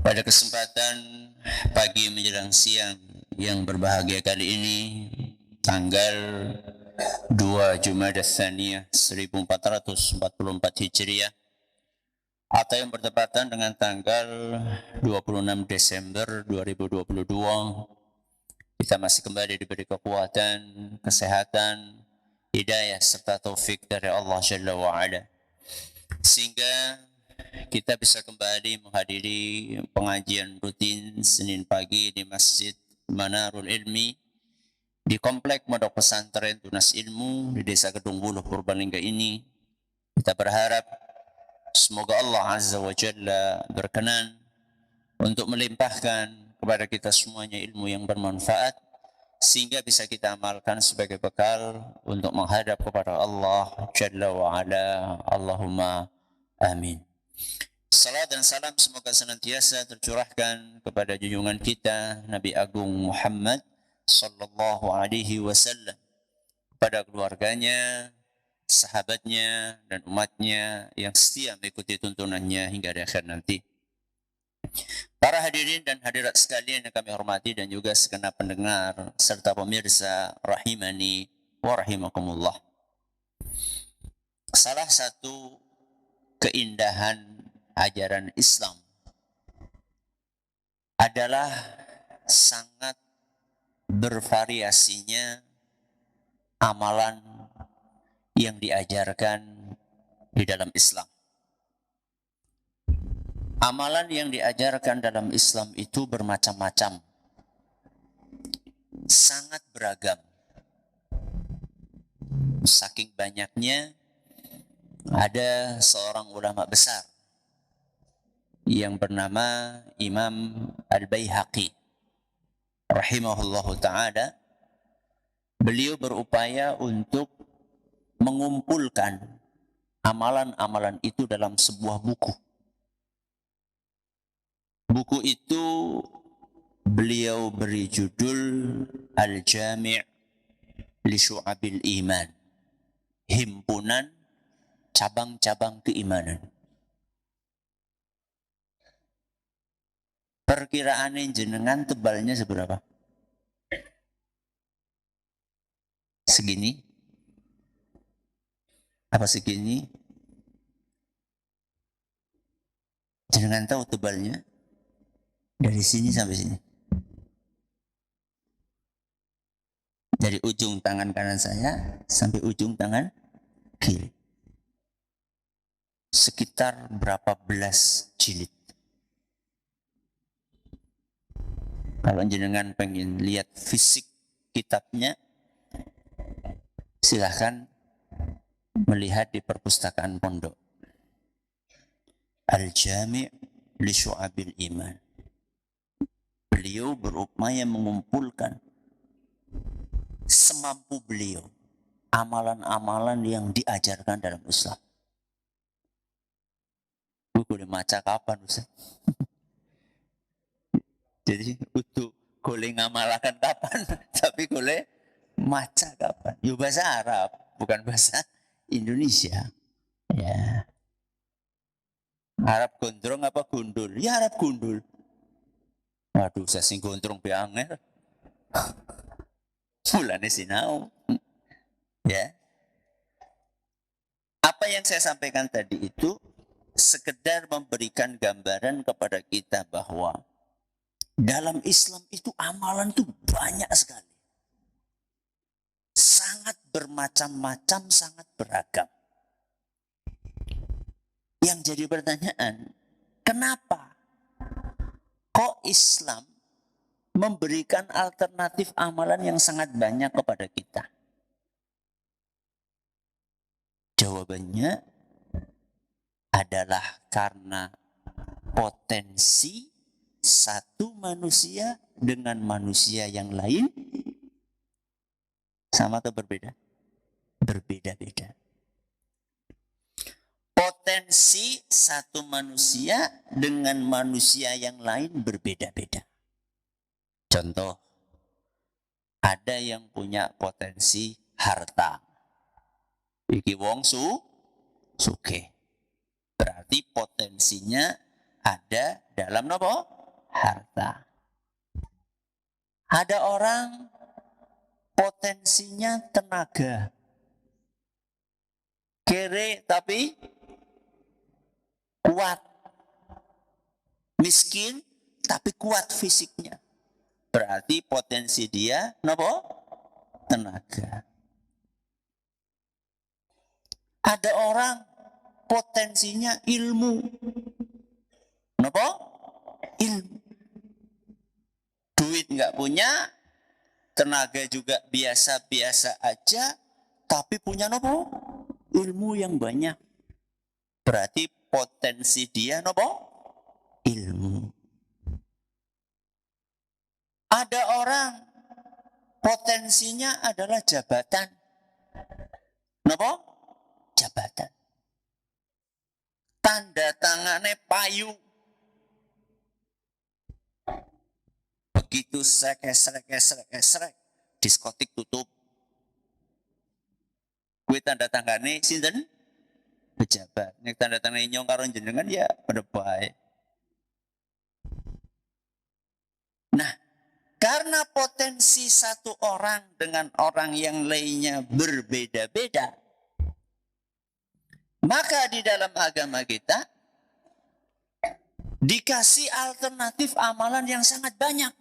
Pada kesempatan pagi menjelang siang yang berbahagia kali ini, tanggal 2 Jumadats Tsaniyah 1444 Hijriah, atau yang bertepatan dengan tanggal 26 Desember 2022, kita masih kembali diberi kekuatan, kesehatan, hidayah serta taufik dari Allah Jalla wa'ala, sehingga kita bisa kembali menghadiri pengajian rutin Senin pagi di Masjid Manarul Ilmi di Komplek Pondok Pesantren Tunas Ilmu di Desa Kedung Buluh, Purbalingga ini. Kita berharap semoga Allah Azza wa Jalla berkenan untuk melimpahkan kepada kita semuanya ilmu yang bermanfaat, sehingga bisa kita amalkan sebagai bekal untuk menghadap kepada Allah Jalla wa Ala. Allahumma amin. Salam dan salam semoga senantiasa tercurahkan kepada junjungan kita Nabi Agung Muhammad sallallahu alaihi wasallam, kepada keluarganya, sahabatnya, dan umatnya yang setia mengikuti tuntunannya hingga di akhir nanti. Para hadirin dan hadirat sekalian yang kami hormati dan juga segenap pendengar serta pemirsa rahimani wa rahimakumullah. Salah satu keindahan ajaran Islam adalah sangat bervariasinya amalan yang diajarkan di dalam Islam. Amalan yang diajarkan dalam Islam itu bermacam-macam, sangat beragam. Saking banyaknya, ada seorang ulama besar yang bernama Imam Al-Baihaqi rahimahullahu ta'ala. Beliau berupaya untuk mengumpulkan amalan-amalan itu dalam sebuah buku. Buku itu beliau beri judul Al-Jami' li Syu'abil Iman, himpunan cabang-cabang keimanan. Perkiraan jenengan tebalnya seberapa? Segini? Apa segini? Jenengan tahu tebalnya? Dari sini sampai sini. Dari ujung tangan kanan saya sampai ujung tangan kiri. Sekitar berapa belas jilid. Kalau jenengan pengen lihat fisik kitabnya, silahkan melihat di perpustakaan pondok. Al-Jami' li Syu'abil Iman. Beliau berupaya mengumpulkan semampu beliau amalan-amalan yang diajarkan dalam Islam. Gue boleh maca kapan, Ustaz? Jadi untuk boleh ngamalakan kapan, tapi boleh maca kapan? Yo bahasa Arab, bukan bahasa Indonesia. Ya. Arab gondrong apa gundul? Ya Arab gundul. Waduh, saya sing gondrong biangnya. Mulane sinau. Ya. Apa yang saya sampaikan tadi itu sekedar memberikan gambaran kepada kita bahwa dalam Islam itu amalan itu banyak sekali. Sangat bermacam-macam, sangat beragam. Yang jadi pertanyaan, kenapa kok Islam memberikan alternatif amalan yang sangat banyak kepada kita? Jawabannya adalah karena potensi satu manusia dengan manusia yang lain sama atau berbeda? Berbeda-beda. Potensi satu manusia dengan manusia yang lain berbeda-beda. Contoh, ada yang punya potensi harta. Iki wong sugih. Berarti potensinya ada dalam nopo? harta. Ada orang potensinya tenaga. Kere tapi kuat. Miskin tapi kuat fisiknya. Berarti potensi dia nopo? Tenaga. Ada orang potensinya ilmu. Nopo? Ilmu. Duit nggak punya, tenaga juga biasa-biasa aja, tapi punya nopo? Ilmu yang banyak. Berarti potensi dia nopo? Ilmu. Ada orang potensinya adalah jabatan. Nopo? Jabatan. Tanda tangannya payu. Begitu srek, diskotik tutup. Kue tanda tangannya sinten? Pejabat. Nek tanda tangannya nyong karo jenengan ya pada baik. Nah, karena potensi satu orang dengan orang yang lainnya berbeda-beda, maka di dalam agama kita dikasih alternatif amalan yang sangat banyak.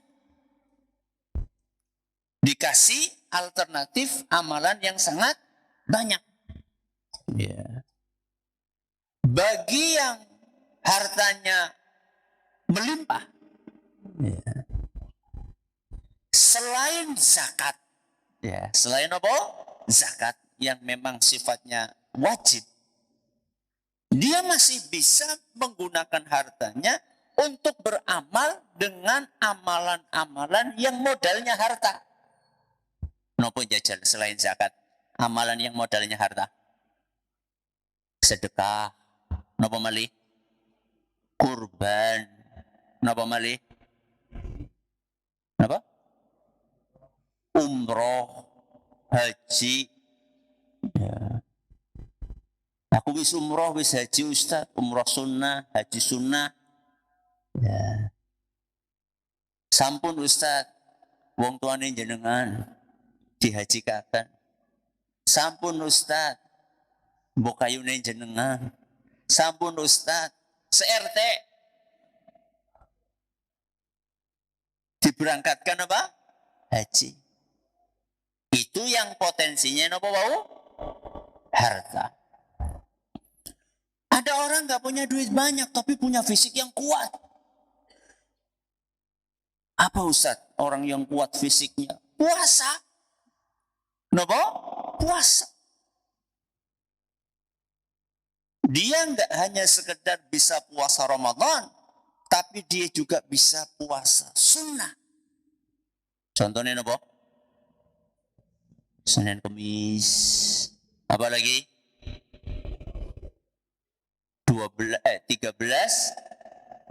Dikasih alternatif amalan yang sangat banyak. Ya. Bagi yang hartanya melimpah, ya. Selain zakat, ya, selain apa? Zakat yang memang sifatnya wajib, dia masih bisa menggunakan hartanya untuk beramal dengan amalan-amalan yang modalnya harta. Nopo jajal selain zakat, amalan yang modalnya harta. Sedekah, nopo malih? Kurban, nopo malih? Apa? Umroh, haji. Ya. Aku wis umroh, wis haji Ustaz. Umroh sunnah, haji sunnah. Ya. Sampun Ustaz, wong tuane jenengan dihajikaken. Sampun Ustaz, mbok kayune jenengan. Sampun Ustaz, se-RT diberangkatkan apa? Haji. Itu yang potensinya apa wau? Harta. Ada orang nggak punya duit banyak tapi punya fisik yang kuat. Apa Ustaz orang yang kuat fisiknya? Puasa. Kenapa? Puasa. Dia nggak hanya sekedar bisa puasa Ramadan, tapi dia juga bisa puasa sunnah. Contohnya apa? Senin Kemis. Apa lagi? 13, 14,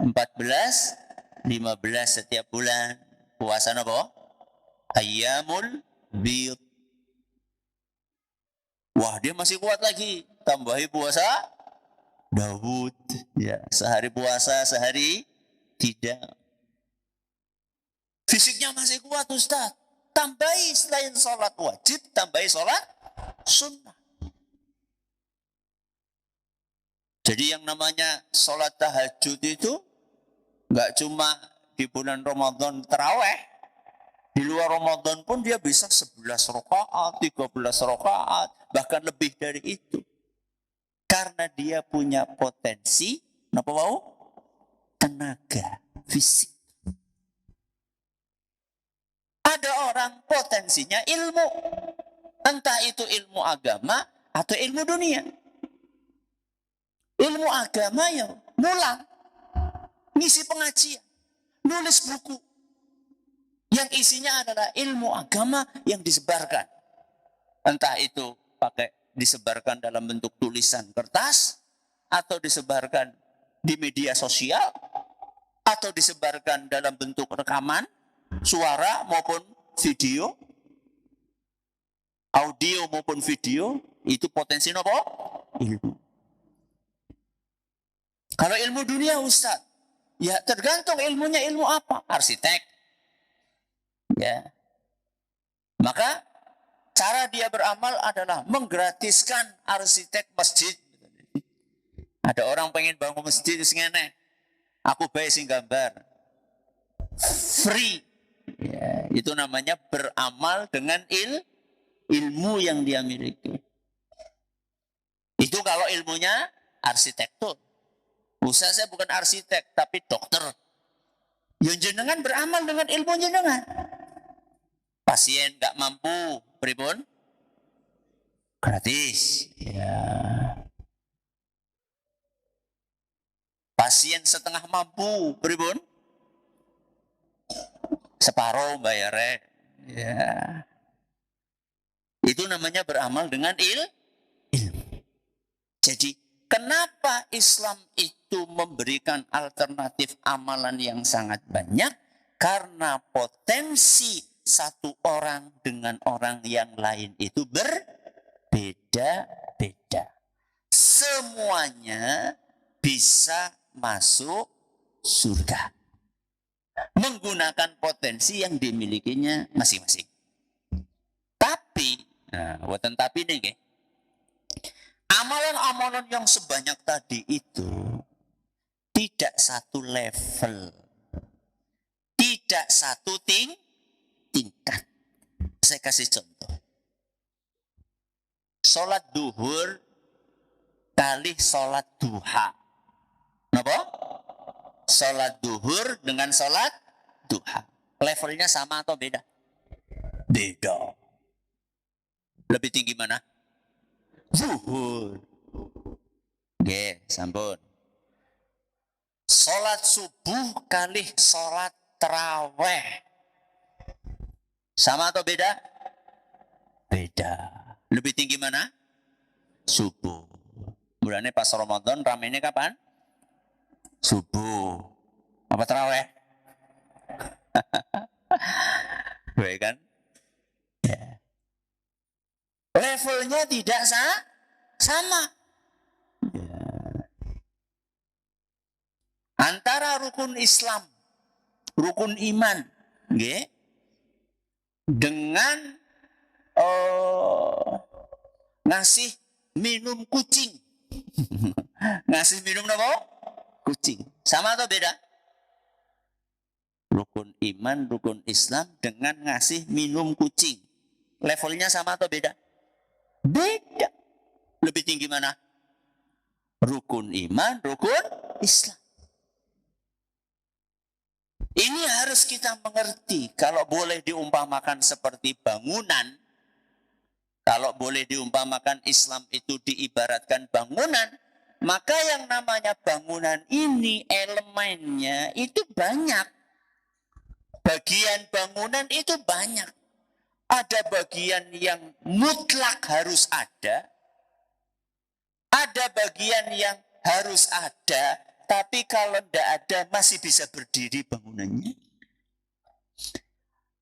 15 setiap bulan. Puasa apa? Ayyamul Bid. Wah, dia masih kuat lagi. Tambahi puasa Daud. Ya, sehari puasa, sehari tidak. Fisiknya masih kuat Ustaz. Tambahi selain sholat wajib, tambahi sholat sunnah. Jadi yang namanya sholat tahajud itu nggak cuma di bulan Ramadan terawih. Di luar Ramadan pun dia bisa 11 rakaat, 13 rakaat, bahkan lebih dari itu. Karena dia punya potensi, apa mau? Tenaga fisik. Ada orang potensinya ilmu. Entah itu ilmu agama atau ilmu dunia. Ilmu agama ya mulang, ngisi pengajian, nulis buku. Yang isinya adalah ilmu agama yang disebarkan. Entah itu pakai disebarkan dalam bentuk tulisan kertas, atau disebarkan di media sosial, atau disebarkan dalam bentuk rekaman, suara maupun video, audio maupun video, itu potensi apa? Ilmu. Kalau ilmu dunia Ustaz, Ya tergantung ilmunya ilmu apa. Arsitek. Ya. Maka cara dia beramal adalah menggratiskan arsitek masjid. Ada orang pengen bangun masjid ngene. Aku bae sing gambar. Free. Ya, itu namanya beramal dengan ilmu yang dia miliki. Itu kalau ilmunya arsitektur. Usaha saya bukan arsitek, tapi dokter. Yang jenengan beramal dengan ilmu jenengan. Pasien nggak mampu, pripun? Gratis. Ya. Pasien setengah mampu, pripun? Separuh bayarnya. Ya. Itu namanya beramal dengan ilmu. Jadi kenapa Islam itu memberikan alternatif amalan yang sangat banyak? Karena potensi satu orang dengan orang yang lain itu berbeda-beda. Semuanya bisa masuk surga. Menggunakan potensi yang dimilikinya masing-masing. Tapi, tapi nih, amalan-amalan yang sebanyak tadi itu tidak satu level, tidak satu tingkat. Saya kasih contoh. Sholat duhur kali sholat duha. Kenapa? Sholat duhur dengan sholat duha. Levelnya sama atau beda? Beda. Lebih tinggi mana? Zuhur. Oke, sampun. Sholat subuh kali sholat terawih. Sama atau beda? Beda. Lebih tinggi mana? Subuh. Bulannya pas Ramadan, ramainya kapan? Subuh. Apa terawih? Baik kan? Ya. Levelnya tidak sama. Ya. Antara rukun Islam, rukun iman, okay, dengan ngasih minum kucing. Ngasih minum apa? Kucing. Sama atau beda? Rukun iman, rukun Islam dengan ngasih minum kucing. Levelnya sama atau beda? Beda. Lebih tinggi mana? Rukun iman, rukun Islam. Ini harus kita mengerti. Kalau boleh diumpamakan seperti bangunan, kalau boleh diumpamakan Islam itu diibaratkan bangunan, maka yang namanya bangunan ini elemennya itu banyak. Bagian bangunan itu banyak. Ada bagian yang mutlak harus ada. Ada bagian yang harus ada. Tapi kalau tidak ada masih bisa berdiri bangunannya.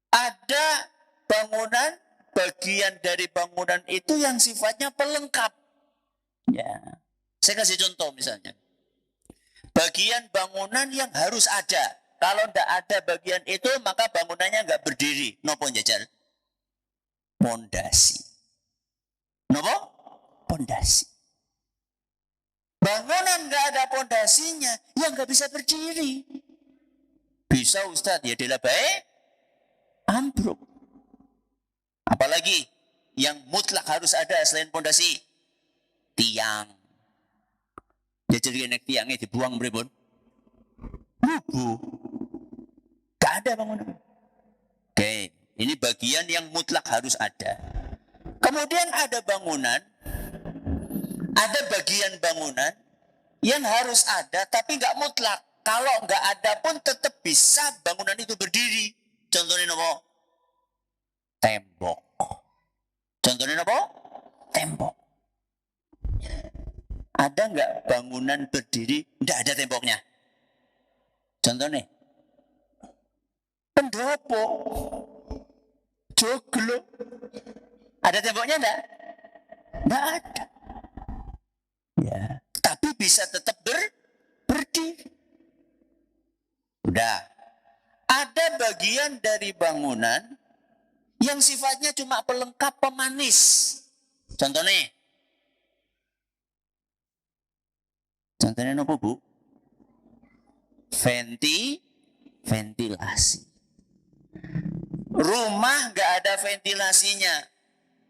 Ada bangunan, bagian dari bangunan itu yang sifatnya pelengkap. Ya. Saya kasih contoh misalnya. Bagian bangunan yang harus ada. Kalau tidak ada bagian itu, maka bangunannya nggak berdiri. Nopo jajal? Pondasi. Nopo? Pondasi. Bangunan nggak ada pondasinya, ya nggak bisa berdiri. Bisa Ustadz, ya dia baik, ambruk. Apalagi yang mutlak harus ada selain pondasi? Tiang. Ya jadi naik tiangnya dibuang beribun. Rubuh. Gak ada bangunan. Oke, ini bagian yang mutlak harus ada. Kemudian ada bangunan, ada bagian bangunan yang harus ada tapi nggak mutlak. Kalau nggak ada pun tetap bisa bangunan itu berdiri. Contohnya apa? Tembok. Contohnya apa? Tembok. Ada nggak bangunan berdiri, nggak ada temboknya? Contohnya, pendopo, joglo, ada temboknya enggak? Enggak ada. Ya, tapi bisa tetap berdiri. Udah. Ada bagian dari bangunan yang sifatnya cuma pelengkap pemanis. Contohnya apa, Bu? Ventilasi. Rumah nggak ada ventilasinya,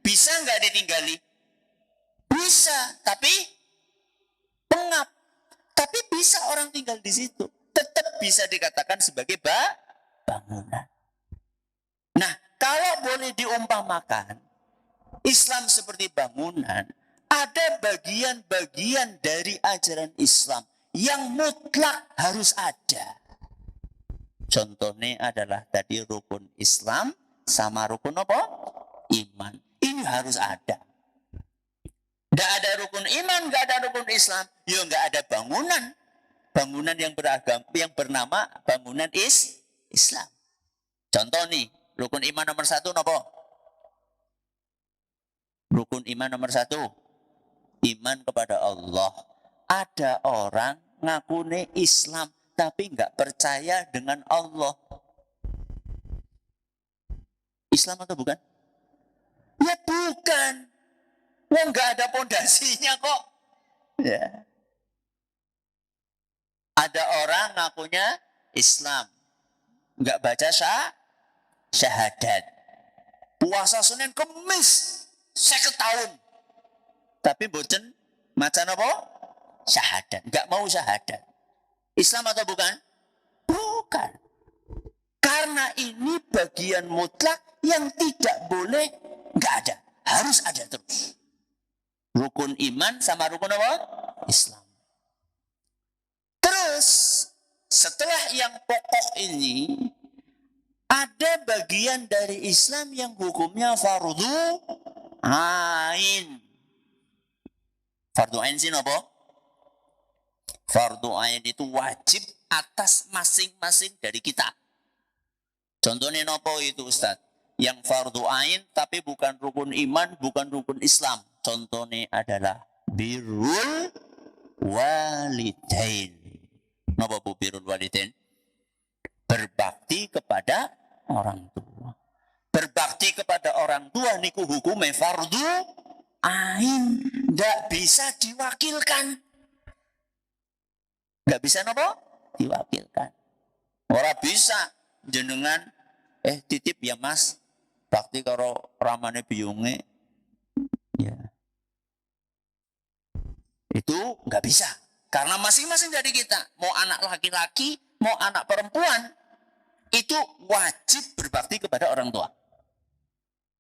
bisa nggak ditinggali? Bisa, tapi pengap. Tapi bisa orang tinggal di situ. Tetap bisa dikatakan sebagai bangunan. Nah, kalau boleh diumpamakan, Islam seperti bangunan, ada bagian-bagian dari ajaran Islam yang mutlak harus ada. Contohnya adalah tadi rukun Islam sama rukun apa? Iman. Ini harus ada. Nggak ada rukun iman, nggak ada rukun Islam, ya nggak ada bangunan. Bangunan yang beragam, yang bernama bangunan Islam. Contoh nih, rukun iman nomor 1 apa? Rukun iman nomor 1, iman kepada Allah. Ada orang ngakune Islam, tapi nggak percaya dengan Allah. Islam atau bukan? Ya bukan. Wong nggak ada pondasinya kok. Ya. Ada orang ngakunya Islam, nggak baca syahadat. Puasa Senin Kemis 50 tahun. Tapi boten macan apa? Syahadat. Nggak mau syahadat. Islam atau bukan? Bukan. Karena ini bagian mutlak yang tidak boleh nggak ada. Harus ada terus. Rukun iman sama rukun apa? Islam. Terus setelah yang pokok ini, ada bagian dari Islam yang hukumnya fardu ain. Fardu ain sih apa? Fardu ain itu wajib atas masing-masing dari kita. Contohnya nopo itu Ustaz? Yang fardu ain tapi bukan rukun iman, bukan rukun Islam. Contohnya adalah birrul walidain. Napa Bu birrul walidain? Berbakti kepada orang tua. Berbakti kepada orang tua niku hukumnya fardu ain. Nggak bisa diwakilkan. Nggak bisa napa? Diwakilkan. Orang bisa jenengan titip ya Mas. Bakti karo ramane biyunge. Ya. Itu nggak bisa. Karena masing-masing dari kita, mau anak laki-laki, mau anak perempuan, itu wajib berbakti kepada orang tua.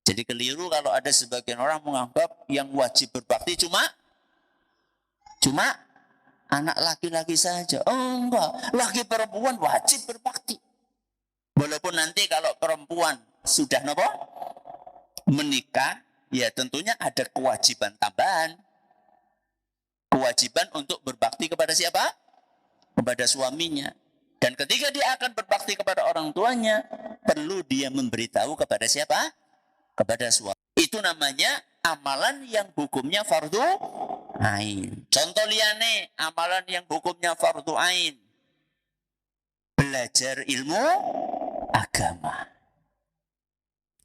Jadi keliru kalau ada sebagian orang menganggap yang wajib berbakti cuma anak laki-laki saja. Oh enggak, laki perempuan wajib berbakti. Walaupun nanti kalau perempuan sudah menikah, ya tentunya ada kewajiban tambahan. Kewajiban untuk berbakti kepada siapa? Kepada suaminya. Dan ketika dia akan berbakti kepada orang tuanya, perlu dia memberitahu kepada siapa? Kepada suami. Itu namanya amalan yang hukumnya fardu ain. Contoh liane, amalan yang hukumnya fardu ain. Belajar ilmu agama.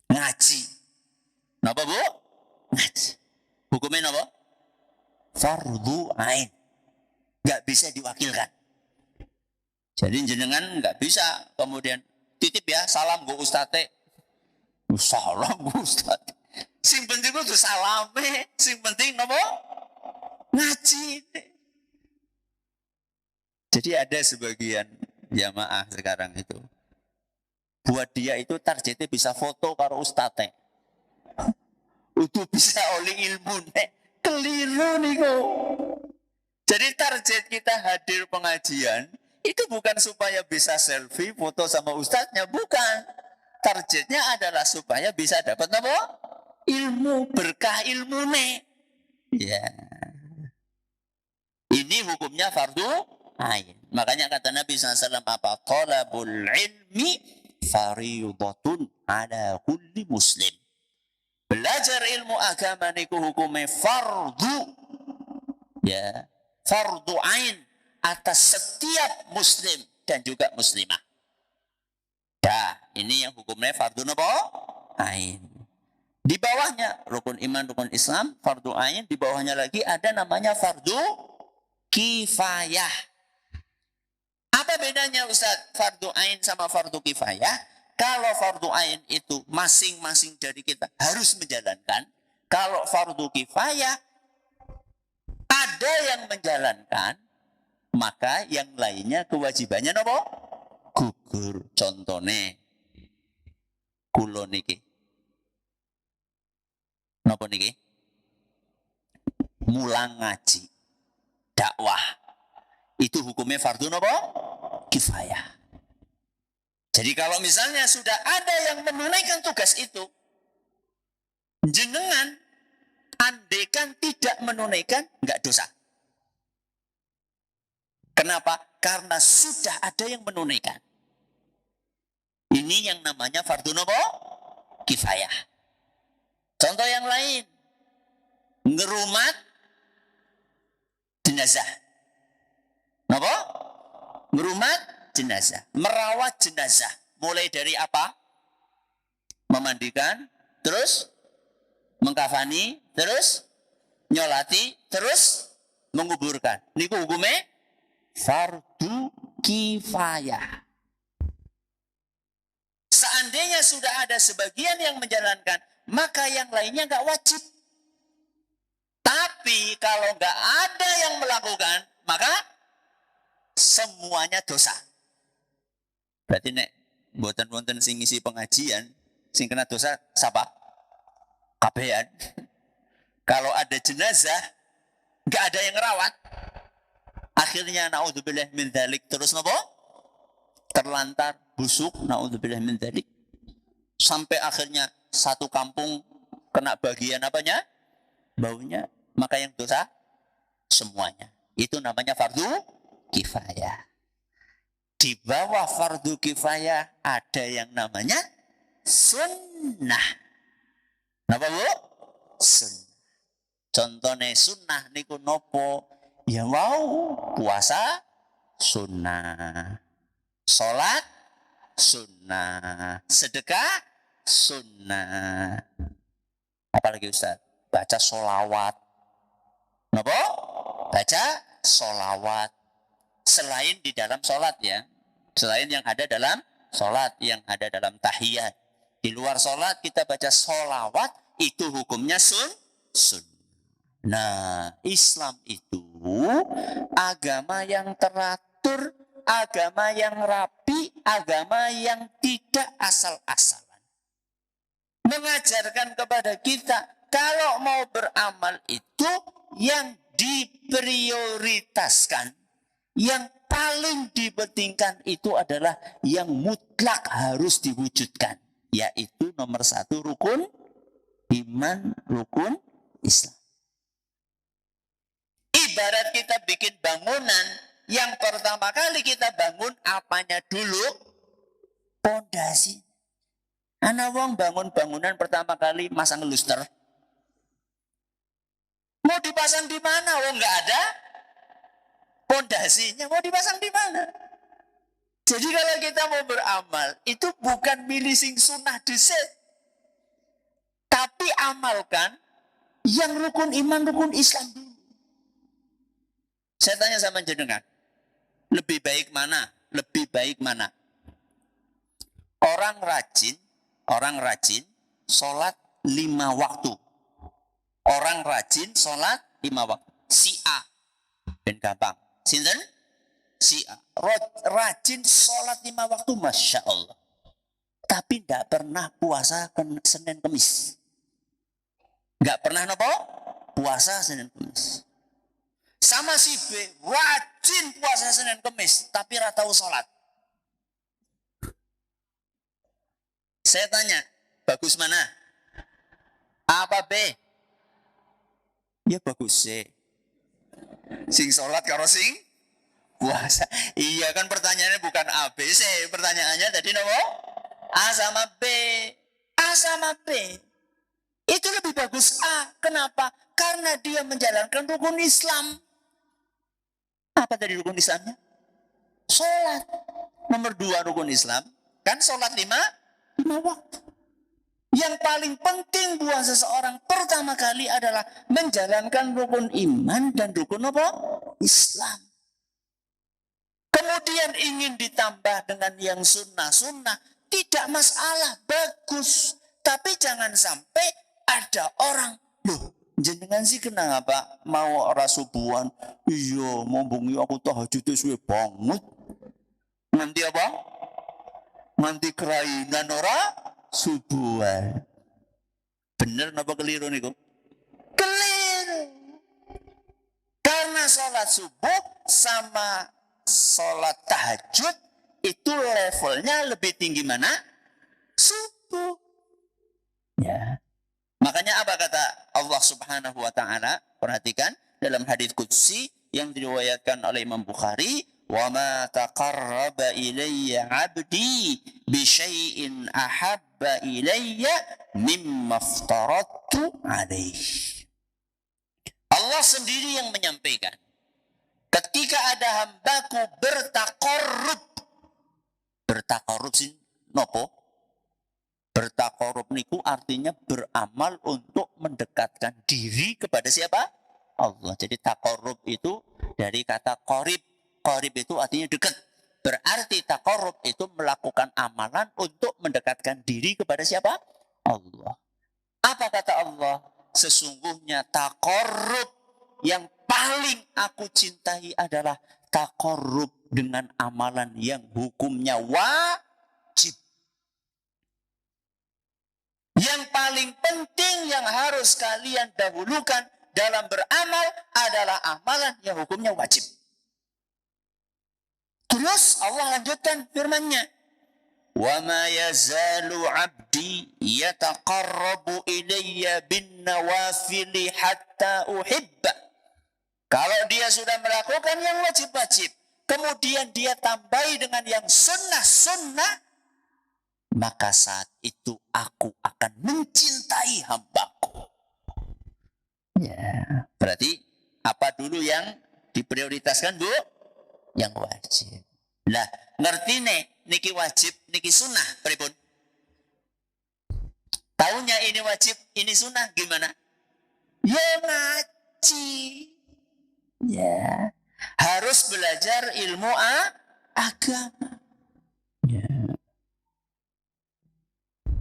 Ngaji. Napa Bu? Ngaji. Hukumnya napa? Fardu ain. Nggak bisa diwakilkan. Jadi jenengan nggak bisa kemudian titip ya salam go ustate. Salam go ustate. Sing penting itu salame, sing penting napa? Ngaji. Jadi ada sebagian jamaah sekarang itu buat dia itu targetnya bisa foto karo ustate. Itu bisa oleh ilmu nek. Keliru nih kok. Jadi target kita hadir pengajian itu bukan supaya bisa selfie foto sama ustadznya, bukan. Targetnya adalah supaya bisa dapat apa? Ilmu, berkah ilmu nih. Ya. Ini hukumnya fardu ain. Makanya kata Nabi SAW apa? Talabul ilmi fariidatun ala kulli muslim. Belajar ilmu agama niku hukumnya fardu. Ya, fardu ain atas setiap muslim dan juga muslimah. Ya, ini yang hukumnya fardu apa? Ain. Di bawahnya rukun iman, rukun Islam, fardu ain. Di bawahnya lagi ada namanya fardu kifayah. Apa bedanya Ustaz fardu ain sama fardu kifayah? Kalau fardu ain itu masing-masing dari kita harus menjalankan. Kalau fardu kifayah ada yang menjalankan, maka yang lainnya kewajibannya apa? Gugur. Contohnya kulo niki. Napa niki? Mulang ngaji, dakwah. Itu hukumnya fardu napa? Kifayah. Jadi kalau misalnya sudah ada yang menunaikan tugas itu, jenengan andaikan tidak menunaikan, enggak dosa. Kenapa? Karena sudah ada yang menunaikan. Ini yang namanya fardu napa? Kifayah. Contoh yang lain, ngerumat jenazah. Napa? Ngerumat jenazah, merawat jenazah. Mulai dari apa? Memandikan, terus mengkafani, terus nyolati, terus menguburkan. Niku hukumnya fardu kifayah. Seandainya sudah ada sebagian yang menjalankan, maka yang lainnya nggak wajib. Tapi kalau nggak ada yang melakukan, maka semuanya dosa. Berarti nek buatan-buatan sing ngisi pengajian, sing kena dosa siapa? Kabehan. Kalau ada jenazah, nggak ada yang ngerawat. Akhirnya naudzubillah min dzalik terus nopo? Terlantar, busuk, naudzubillah min dzalik. Sampai akhirnya satu kampung kena bagian apanya? Baunya. Maka yang dosa semuanya. Itu namanya fardu kifayah. Di bawah fardu kifayah ada yang namanya sunnah. Napa Bu? Sunnah. Contohnya sunnah niku nopo? Ya mau puasa sunnah. Sholat sunnah. Sedekah sunnah. Apalagi Ustaz? Baca sholawat. Napa? Baca sholawat. Selain di dalam sholat ya. Selain yang ada dalam sholat. Yang ada dalam tahiyat. Di luar sholat kita baca sholawat. Itu hukumnya sun. Nah, Islam itu agama yang teratur, agama yang rapi, agama yang tidak asal-asalan. Mengajarkan kepada kita kalau mau beramal itu yang diprioritaskan, yang paling dipentingkan itu adalah yang mutlak harus diwujudkan, yaitu nomor 1 rukun iman, rukun Islam. Ibarat kita bikin bangunan, yang pertama kali kita bangun apanya dulu? Pondasi. Ana wong bangun bangunan pertama kali masang luster. Mau dipasang di mana? Wong nggak ada pondasinya. Mau dipasang di mana? Jadi kalau kita mau beramal, itu bukan milih sing sunnah dhisik. Tapi amalkan yang rukun iman, rukun Islam dulu. Saya tanya sama jenengan, lebih baik mana? Lebih baik mana? Orang rajin sholat 5 waktu. Orang rajin sholat 5 waktu. Si A, ben gampang. Sinten? Si A. Rajin sholat 5 waktu, Masya Allah. Tapi tidak pernah puasa Senin Kemis. Nggak pernah nopo? Puasa Senin Kemis. Sama si B, rajin puasa Senin Kemis, tapi rata tahu sholat. Saya tanya, bagus mana? A apa B? Ya bagus C. Sing sholat karo sing puasa. Iya kan pertanyaannya bukan A, B, C. Pertanyaannya tadi nopo? A sama B. A sama B. Itu lebih bagus A. Kenapa? Karena dia menjalankan rukun Islam. Apa tadi rukun Islamnya? Sholat. Nomor 2 rukun Islam. Kan sholat lima waktu. Yang paling penting buat seseorang pertama kali adalah menjalankan rukun iman dan rukun apa? Islam. Kemudian ingin ditambah dengan yang sunnah-sunnah, tidak masalah, bagus. Tapi jangan sampai ada orang, loh, jenengan sih kenapa mau ora subuhan? Iya, mau bengi aku tahajud suwe banget. Nanti apa? Nanti kerainan ora subuhan. Bener napa keliru niku? Keliru. Karena sholat subuh sama sholat tahajud itu levelnya lebih tinggi mana? Subuh. Ya. Makanya apa kata Allah Subhanahu wa taala? Perhatikan dalam hadis qudsi yang diriwayatkan oleh Imam Bukhari, "Wa ma taqarraba ilayya 'abdi bi syai'in ahabba ilayya mimma aftaradtu 'alaihi." Allah sendiri yang menyampaikan, ketika ada hambaku bertakorup sih nopo? Bertakorup niku artinya beramal untuk mendekatkan diri kepada siapa? Allah. Jadi takorup itu dari kata korib. Korib itu artinya dekat. Berarti takorup itu melakukan amalan untuk mendekatkan diri kepada siapa? Allah. Apa kata Allah? Sesungguhnya takorup yang paling aku cintai adalah takorup dengan amalan yang hukumnya wajib. Yang paling penting yang harus kalian dahulukan dalam beramal adalah amalan yang hukumnya wajib. Terus Allah lanjutkan firman-Nya, "Wa ma yazalu 'abdi yataqarrabu ilayya bin nawafili hatta uhibba." Kalau dia sudah melakukan yang wajib-wajib, kemudian dia tambahi dengan yang sunnah-sunnah, maka saat itu aku akan mencintai hambaku. Ya, berarti apa dulu yang diprioritaskan, Bu? Yang wajib. Lah, ngerti nih, niki wajib, niki sunnah, pripun? Taunya ini wajib, ini sunnah, gimana? Ya ngaji. Ya, harus belajar ilmu agama. Ya.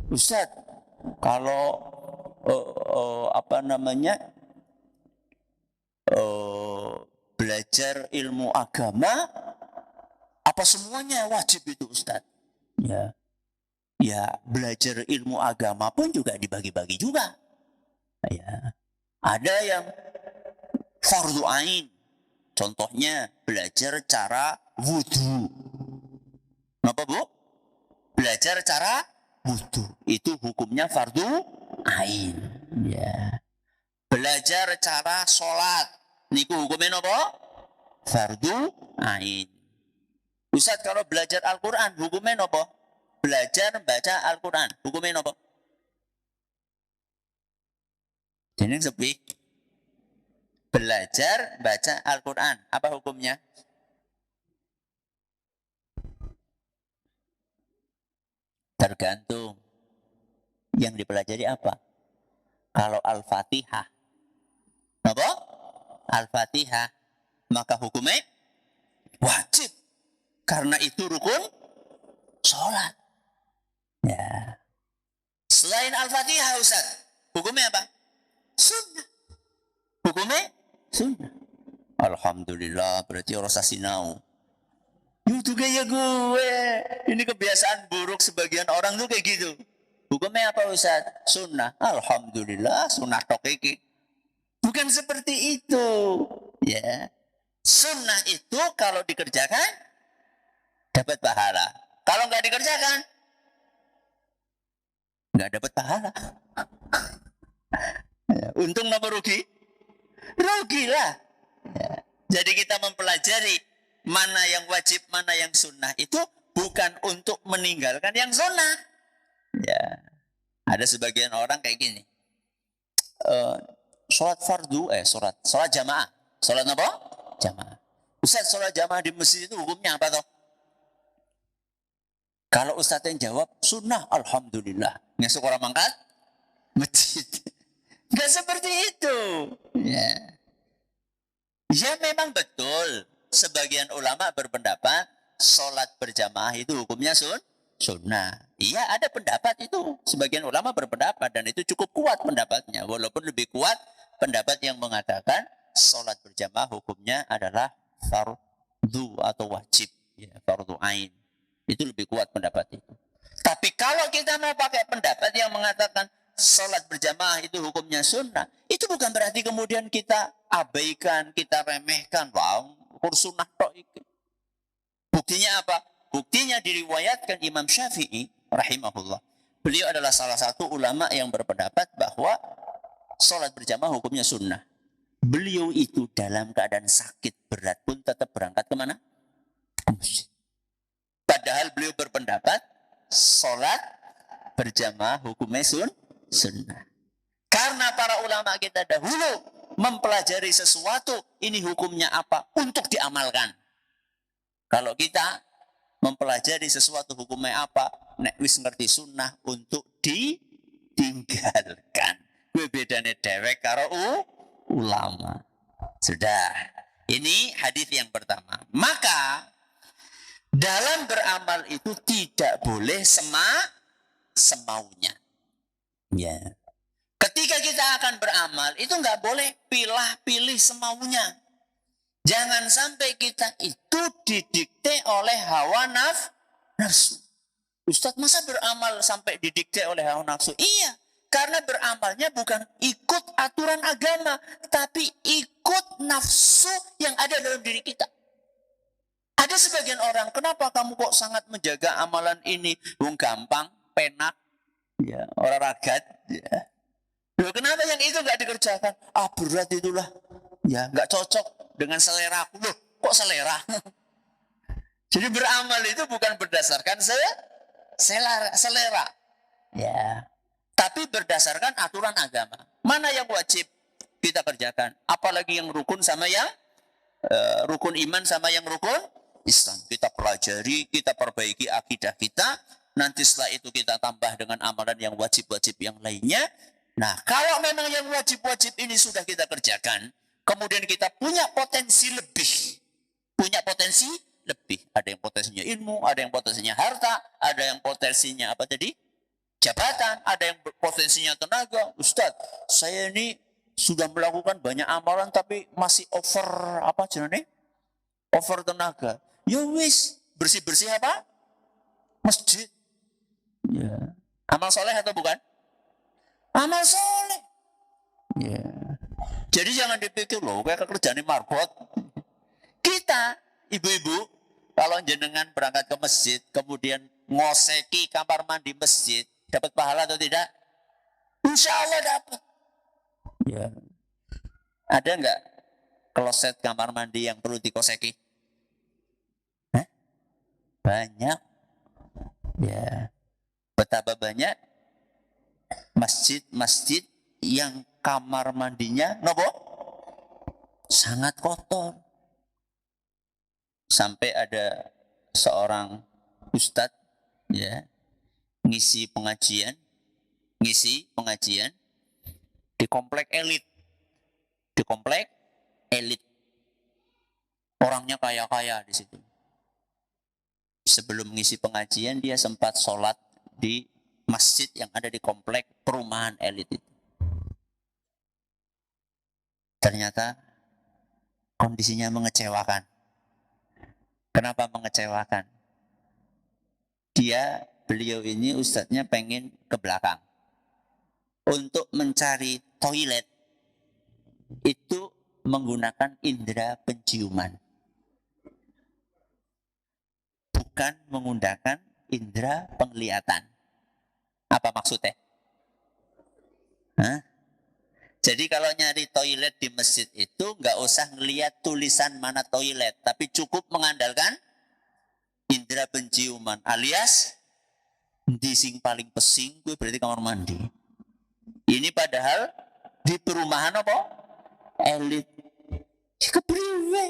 Ustaz, kalau belajar ilmu agama, apa semuanya wajib itu, Ustaz? Ya, ya belajar ilmu agama pun juga dibagi-bagi juga. Ya, ada yang fardu ain, contohnya belajar cara wudhu. Kenapa, Bu? Belajar cara wudhu itu hukumnya fardu ain. Ya. Belajar cara sholat niku hukumnya apa? Fardu ain. Ustaz, kalau belajar Al-Quran hukumnya apa? Belajar baca Al-Quran hukumnya apa? Jadi sepi. Belajar baca Al-Quran apa hukumnya? Tergantung yang dipelajari apa. Kalau Al-Fatihah, apa? Al-Fatihah, maka hukumnya wajib. Karena itu rukun sholat. Ya. Selain Al-Fatihah, Ustaz, hukumnya apa? Sunnah. Hukumnya sunnah. Alhamdulillah, berarti orang sasinau. Itu kayak gue. Ini kebiasaan buruk sebagian orang tuh kayak gitu. Hukumnya apa, Ustaz? Sunnah. Alhamdulillah, sunnah tokeki. Bukan seperti itu. Ya. Sunnah itu kalau dikerjakan dapat pahala. Kalau nggak dikerjakan nggak dapat pahala. Ya. Untung apa rugi? Rugilah. Ya. Jadi kita mempelajari mana yang wajib, mana yang sunnah itu bukan untuk meninggalkan yang sunnah. Ya, ada sebagian orang kayak gini. Sholat fardu, sholat jamaah. Sholat apa? Jamaah. Ustaz, sholat jamaah di masjid itu hukumnya apa toh? Kalau ustadz yang jawab sunnah, alhamdulillah. Ngesuk orang mangkat masjid. Nggak seperti itu. Ya. Ya memang betul. Sebagian ulama berpendapat sholat berjamaah itu hukumnya sunnah. Iya ada pendapat itu. Sebagian ulama berpendapat dan itu cukup kuat pendapatnya. Walaupun lebih kuat pendapat yang mengatakan sholat berjamaah hukumnya adalah fardu atau wajib. Ya, fardu ain. Itu lebih kuat pendapat itu. Tapi kalau kita mau pakai pendapat yang mengatakan sholat berjamaah itu hukumnya sunnah, itu bukan berarti kemudian kita abaikan, kita remehkan. Wow, sunnah tok itu. Buktinya apa? Buktinya diriwayatkan Imam Syafi'i rahimahullah. Beliau adalah salah satu ulama yang berpendapat bahwa sholat berjamaah hukumnya sunnah. Beliau itu dalam keadaan sakit berat pun tetap berangkat kemana? Ke masjid. Padahal beliau berpendapat sholat berjamaah hukumnya sunnah. Karena para ulama kita dahulu mempelajari sesuatu, ini hukumnya apa? Untuk diamalkan. Kalau kita mempelajari sesuatu hukumnya apa, nek wis ngerti sunnah untuk ditinggalkan. Kuwi bedane dewek karo ulama. Sudah. Ini hadis yang pertama. Maka dalam beramal itu tidak boleh semaunya. Ya. Ketika kita akan beramal itu nggak boleh pilih semaunya. Jangan sampai kita itu didikte oleh hawa nafsu. Ustadz masa beramal sampai didikte oleh hawa nafsu? Iya, karena beramalnya bukan ikut aturan agama, tapi ikut nafsu yang ada dalam diri kita. Ada sebagian orang, kenapa kamu kok sangat menjaga amalan ini? Wong gampang, penak, ya, orang ragat. Ya. Loh, kenapa yang itu nggak dikerjakan? Ah berat itulah, ya nggak cocok dengan selera aku. Loh, kok selera? Jadi beramal itu bukan berdasarkan selera, ya, tapi berdasarkan aturan agama. Mana yang wajib kita kerjakan? Apalagi yang rukun sama yang rukun iman sama yang rukun Islam. Kita pelajari, kita perbaiki akidah kita. Nanti setelah itu kita tambah dengan amalan yang wajib-wajib yang lainnya. Nah, kalau memang yang wajib-wajib ini sudah kita kerjakan, kemudian kita punya potensi lebih. Ada yang potensinya ilmu, ada yang potensinya harta, ada yang potensinya apa tadi? Jabatan, ada yang potensinya tenaga. Ustadz, saya ini sudah melakukan banyak amalan tapi masih over apa jenenge? Over tenaga. Ya wis, bersih-bersih apa? Masjid. Ya. Amal soleh atau bukan? Amal soleh. Ya. Jadi jangan dipikir loh, kayak kerjaan marbot. Kita, ibu-ibu, kalau jenengan berangkat ke masjid, kemudian ngoseki kamar mandi masjid, dapat pahala atau tidak? Insya Allah dapat. Ya. Ada nggak kloset kamar mandi yang perlu dikoseki? Hah? Banyak. Ya. Betapa banyak masjid-masjid yang kamar mandinya nopo sangat kotor. Sampai ada seorang ustadz ya ngisi pengajian di komplek elit. Orangnya kaya-kaya di situ. Sebelum ngisi pengajian dia sempat sholat di masjid yang ada di komplek perumahan elit itu. Ternyata kondisinya mengecewakan. Kenapa mengecewakan? Beliau ini ustadznya pengen ke belakang. Untuk mencari toilet itu menggunakan indera penciuman. Bukan menggunakan indera penglihatan. Apa maksudnya? Hah? Jadi kalau nyari toilet di masjid itu nggak usah ngelihat tulisan mana toilet, tapi cukup mengandalkan indera penciuman alias di sing paling pesing gue berarti kamar mandi. Ini padahal di perumahan apa? Elit. Kepriwe.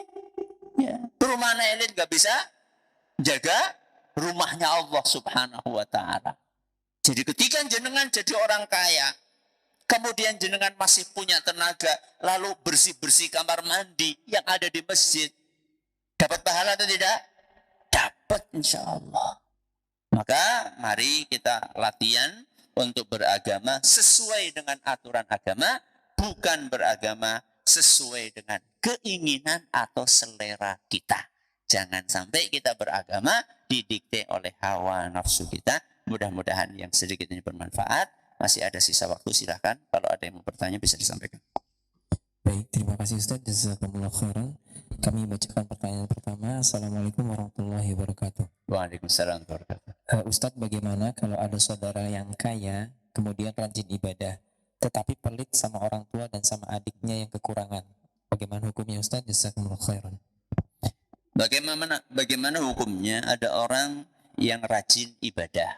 Ya. Perumahan elit nggak bisa jaga rumahnya Allah Subhanahu wa ta'ala. Jadi ketika jenengan jadi orang kaya, kemudian jenengan masih punya tenaga, lalu bersih-bersih kamar mandi yang ada di masjid, dapat pahala atau tidak? Dapat, insya Allah. Maka mari kita latihan untuk beragama sesuai dengan aturan agama, bukan beragama sesuai dengan keinginan atau selera kita. Jangan sampai kita beragama didikte oleh hawa nafsu kita. Mudah-mudahan yang sedikit ini bermanfaat. Masih ada sisa waktu, silakan. Kalau ada yang mau bertanya bisa disampaikan. Baik, terima kasih Ustaz. Jazakumullah khairan. Kami bacakan pertanyaan pertama. Assalamualaikum warahmatullahi wabarakatuh. Waalaikumsalam warahmatullahi wabarakatuh. Ustaz, bagaimana kalau ada saudara yang kaya, kemudian rajin ibadah, tetapi pelit sama orang tua dan sama adiknya yang kekurangan? Bagaimana hukumnya Ustaz? Jazakumullah khairan. Bagaimana hukumnya ada orang yang rajin ibadah,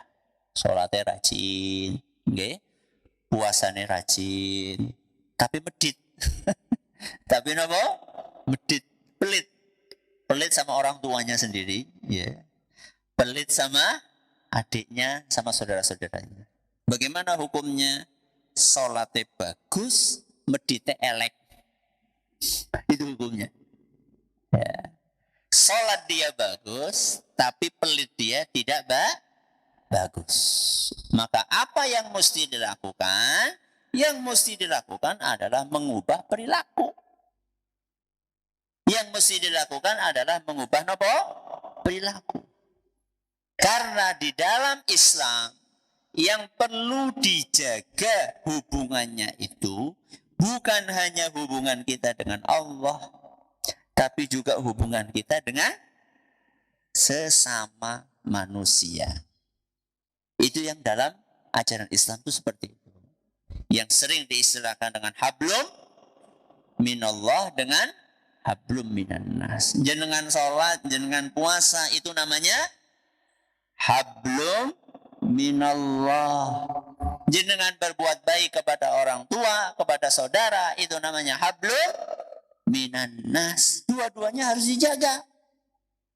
sholatnya rajin, okay? Puasanya rajin, tapi medit, tapi apa? Medit, pelit sama orang tuanya sendiri, ya, pelit sama adiknya, sama saudara-saudaranya. Bagaimana hukumnya? Sholatnya bagus, meditnya elek, itu hukumnya. Ya. Sholat dia bagus, tapi pelit dia tidak bagus. Maka apa yang mesti dilakukan? Yang mesti dilakukan adalah mengubah perilaku. Yang mesti dilakukan adalah mengubah apa? Perilaku. Karena di dalam Islam yang perlu dijaga hubungannya itu bukan hanya hubungan kita dengan Allah, tapi juga hubungan kita dengan sesama manusia. Itu yang dalam ajaran Islam itu seperti itu. Yang sering diistilahkan dengan hablum minallah dengan hablum minannas. Jenengan sholat, jenengan puasa, itu namanya hablum minallah. Jenengan berbuat baik kepada orang tua, kepada saudara, itu namanya hablum minannas. Dua-duanya harus dijaga.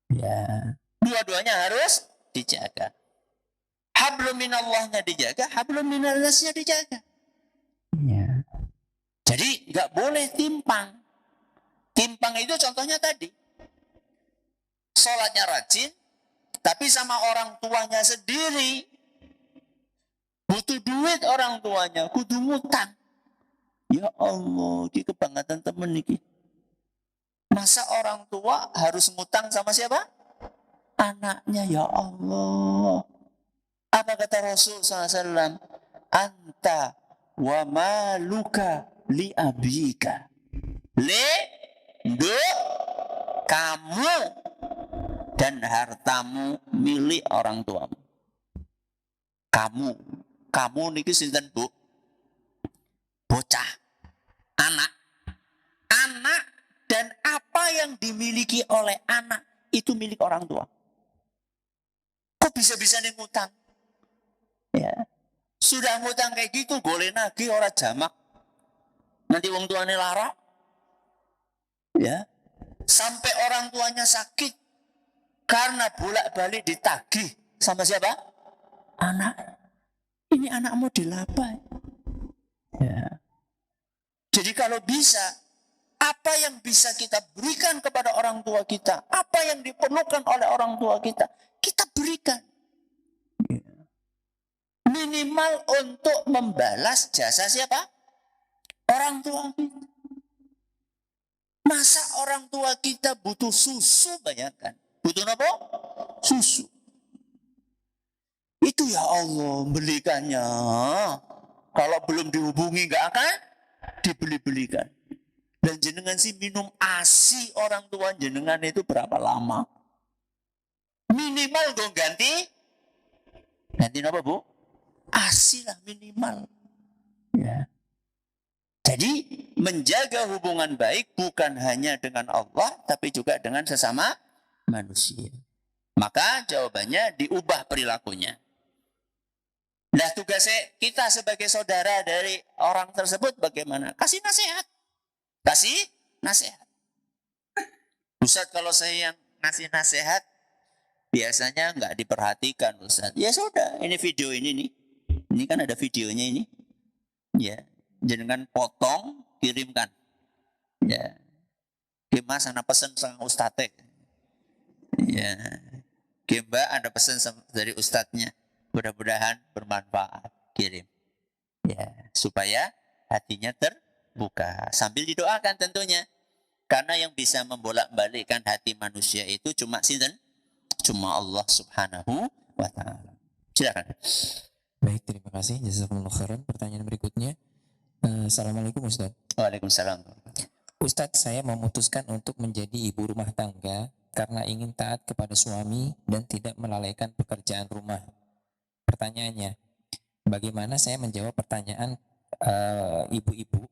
Ya, dua-duanya harus dijaga. Hablum minallahnya dijaga, hablum minannasnya dijaga. Ya. Jadi nggak boleh timpang. Timpang itu contohnya tadi. Sholatnya rajin, tapi sama orang tuanya sendiri. Butuh duit orang tuanya, kudu ngutang. Ya Allah, ini kebangetan temen ini. Masa orang tua harus ngutang sama siapa? Anaknya, ya Allah. Apa kata Rasul SAW? Anta wa maluka li abika. Kamu dan hartamu milik orang tuamu. Kamu niki sinten Bu? Bocah, anak dan apa yang dimiliki oleh anak itu milik orang tua. Kok bisa-bisa nih ngutang? Ya. Sudah ngutang kayak gitu, boleh nagih orang jamak. Nanti wong tuanya lara. Ya. Sampai orang tuanya sakit karena bolak-balik ditagih sama siapa? Anak. Ini anak model apa? Ya. Jadi kalau bisa, apa yang bisa kita berikan kepada orang tua kita, apa yang diperlukan oleh orang tua kita, kita berikan. Minimal untuk membalas jasa siapa? Orang tua kita. Masa orang tua kita butuh susu, bayangkan. Butuh apa? Susu. Itu ya Allah belikannya. Kalau belum dihubungi nggak akan dibeli-belikan. Dan jenengan sih minum ASI orang tua jenengan itu berapa lama? Minimal dong ganti apa Bu? ASI lah minimal. Ya. Jadi menjaga hubungan baik bukan hanya dengan Allah, tapi juga dengan sesama manusia. Maka jawabannya diubah perilakunya. Nah tugasnya kita sebagai saudara dari orang tersebut bagaimana? Kasih nasihat. Kasih nasihat. Ustaz, kalau saya yang ngasih nasihat, biasanya nggak diperhatikan Ustaz. Ya sudah, ini video ini nih. Ini kan ada videonya ini. Ya, jenengan potong, kirimkan. Ya, Mas ana pesen sama Ustadz. Ya, Mbak ada pesan dari Ustadznya. Mudah-mudahan bermanfaat. Kirim. Ya, supaya hatinya terbuka. Sambil didoakan tentunya. Karena yang bisa membolak-balikkan hati manusia itu cuma sinten? Cuma Allah Subhanahu wa taala. Silakan. Baik, terima kasih. Jazakumullah khairan. Pertanyaan berikutnya. Assalamualaikum Ustaz. Waalaikumsalam. Ustadz, saya memutuskan untuk menjadi ibu rumah tangga karena ingin taat kepada suami dan tidak melalaikan pekerjaan rumah. Pertanyaannya, bagaimana saya menjawab pertanyaan ibu-ibu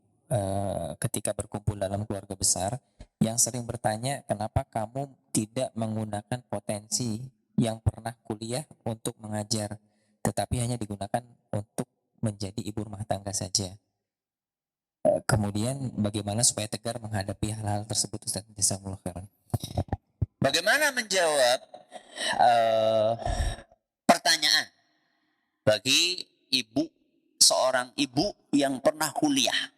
ketika berkumpul dalam keluarga besar yang sering bertanya, kenapa kamu tidak menggunakan potensi yang pernah kuliah untuk mengajar, tetapi hanya digunakan untuk menjadi ibu rumah tangga saja. Kemudian bagaimana supaya tegar menghadapi hal-hal tersebut, Ustaz? Jazakumullah khairan. Bagaimana menjawab pertanyaan bagi seorang ibu yang pernah kuliah?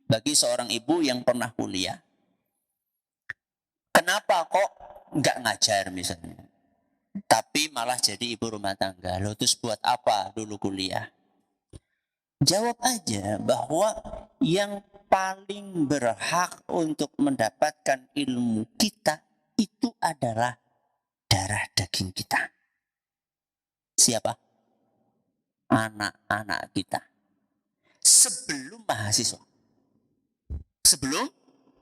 Bagi seorang ibu yang pernah kuliah, kenapa kok nggak ngajar misalnya, tapi malah jadi ibu rumah tangga? Loh, terus buat apa dulu kuliah? Jawab aja bahwa yang paling berhak untuk mendapatkan ilmu kita itu adalah darah daging kita. Siapa? Anak-anak kita. Sebelum mahasiswa. Sebelum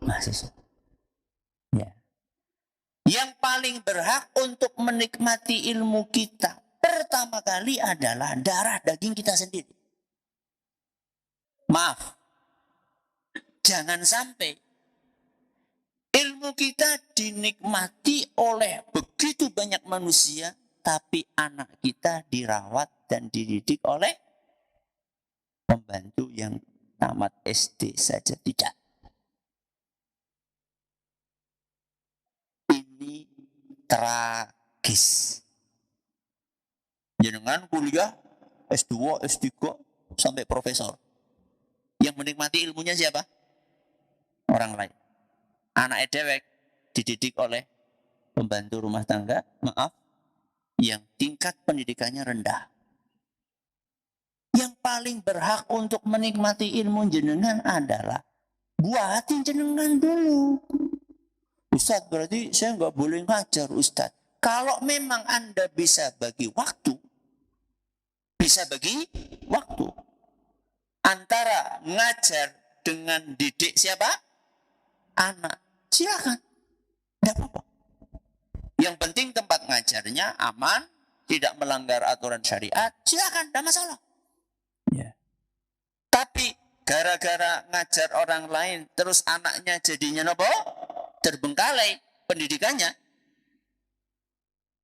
mahasiswa. Ya. Yang paling berhak untuk menikmati ilmu kita pertama kali adalah darah daging kita sendiri. Maaf, jangan sampai ilmu kita dinikmati oleh begitu banyak manusia, tapi anak kita dirawat dan dididik oleh pembantu yang tamat SD saja tidak. Ini tragis. Jenengan kuliah S2, S3 sampai profesor. Yang menikmati ilmunya siapa? Orang lain. Anak dewek dididik oleh pembantu rumah tangga, maaf, yang tingkat pendidikannya rendah. Yang paling berhak untuk menikmati ilmu jenengan adalah buatin jenengan dulu. Ustadz, berarti saya nggak boleh ngajar, Ustadz. Kalau memang Anda bisa bagi waktu antara ngajar dengan didik siapa? Anak. Silakan. Tidak apa-apa. Yang penting tempat ngajarnya aman, tidak melanggar aturan syariat, silakan, tidak masalah. Ya. Tapi gara-gara ngajar orang lain, terus anaknya jadinya nopo? Terbengkalai pendidikannya.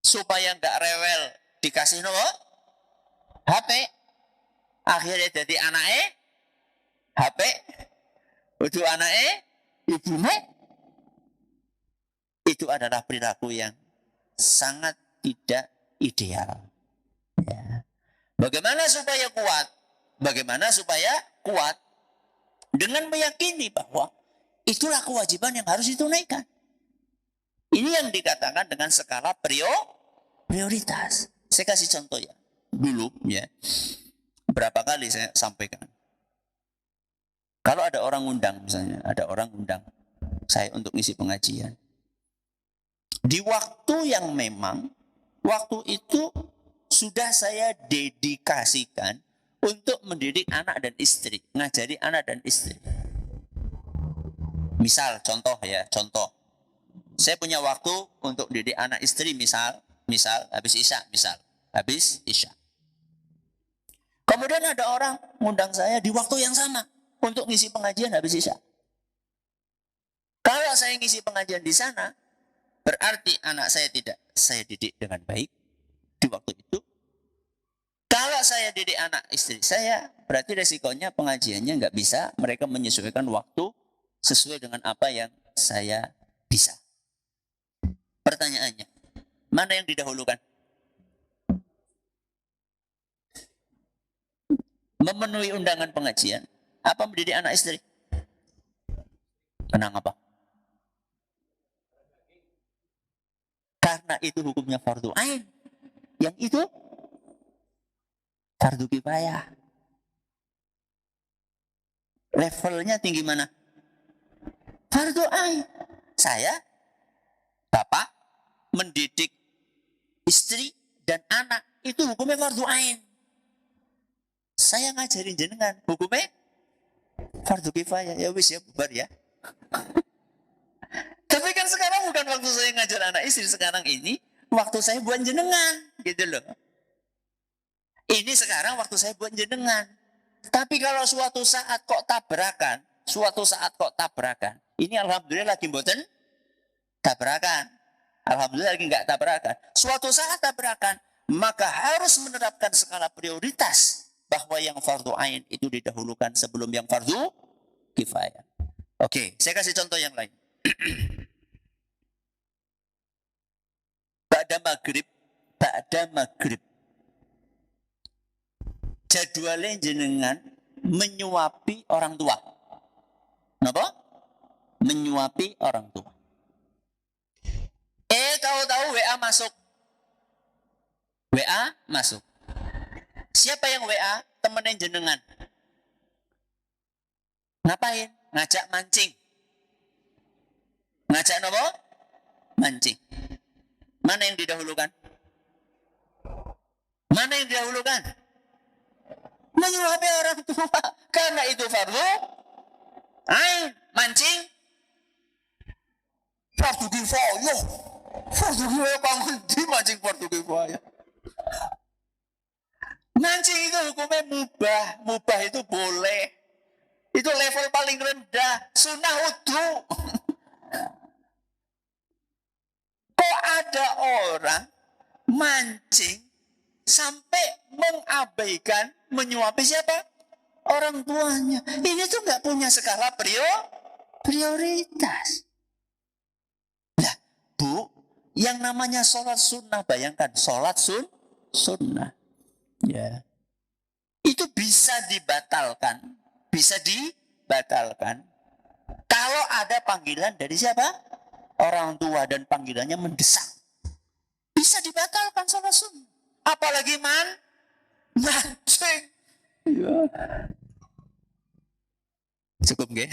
Supaya nggak rewel, dikasih nopo? HP. Akhirnya jadi anaknya HP. Itu anaknya ibunya. Itu adalah perilaku yang sangat tidak ideal. Ya. Bagaimana supaya kuat? Bagaimana supaya kuat? Dengan meyakini bahwa itulah kewajiban yang harus ditunaikan. Ini yang dikatakan dengan skala prioritas. Saya kasih contoh ya. Dulu ya, berapa kali saya sampaikan. Kalau ada orang undang misalnya, ada orang undang saya untuk ngisi pengajian. Di waktu yang memang, waktu itu sudah saya dedikasikan untuk mendidik anak dan istri, ngajari anak dan istri. Misal, contoh. Saya punya waktu untuk didik anak istri, misal habis isya. Kemudian ada orang ngundang saya di waktu yang sama untuk ngisi pengajian habis isya. Kalau saya ngisi pengajian di sana, berarti anak saya tidak saya didik dengan baik di waktu itu. Kalau saya didik anak istri saya, berarti resikonya pengajiannya nggak bisa, mereka menyesuaikan waktu sesuai dengan apa yang saya bisa. Pertanyaannya, Mana yang didahulukan? Memenuhi undangan pengajian apa mendidik anak istri? Menang apa? Karena itu hukumnya fardu ain. Yang itu fardu kifayah. Levelnya tinggi mana? Fardu ain. Saya, bapak, mendidik istri dan anak itu hukumnya fardu ain. Saya ngajarin jenengan hukumnya fardu kifayah. Ya wis ya, bubar ya. Tapi kan sekarang bukan waktu saya ngajar anak istri, sekarang ini waktu saya buat jenengan, gitu loh. Ini sekarang waktu saya buat jenengan. Tapi kalau suatu saat kok tabrakan, ini alhamdulillah lagi mboten tabrakan. Alhamdulillah lagi nggak tabrakan. Suatu saat tabrakan, maka harus menerapkan skala prioritas bahwa yang fardu ain itu didahulukan sebelum yang fardu kifayah. Oke, saya kasih contoh yang lain. Ba'da maghrib jadwalnya jenengan menyuapi orang tua. Kenapa? Menyuapi orang tua. Tahu-tahu WA masuk. WA masuk. Siapa yang WA? Temennya jenengan. Ngapain? Ngajak mancing. Ngajak nopo? Mancing. Mana yang didahulukan? Mana yang didahulukan? Menyuapi orang tua. Karena itu fardu ain. Mancing fardu kifayah. Fardu kifayah bangun di mancing fardu kifayah. Mancing itu hukumnya mubah. Mubah itu boleh. Itu level paling rendah. Sunnah wudu. Kok ada orang mancing sampai mengabaikan menyuapi siapa? Orang tuanya. Ini tuh nggak punya skala prioritas. Nah, Bu, yang namanya sholat sunnah, bayangkan sholat sunnah. Ya. Itu bisa dibatalkan. Kalau ada panggilan dari siapa? Orang tua dan panggilannya mendesak. Bisa dibatalkan sholat sunnah. Apalagi mancing. Ya. Cukup nggih?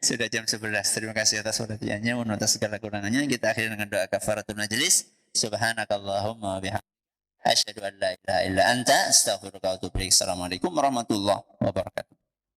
Sudah jam 11. Terima kasih atas perhatiannya. Mohon atas segala kurangannya. Kita akhiri dengan doa kafaratul majelis. Subhanakallahumma bihamdika asyhadu an la ilaha illa anta astaghfiruka wa atubu ilaik. Assalamualaikum warahmatullahi wabarakatuh.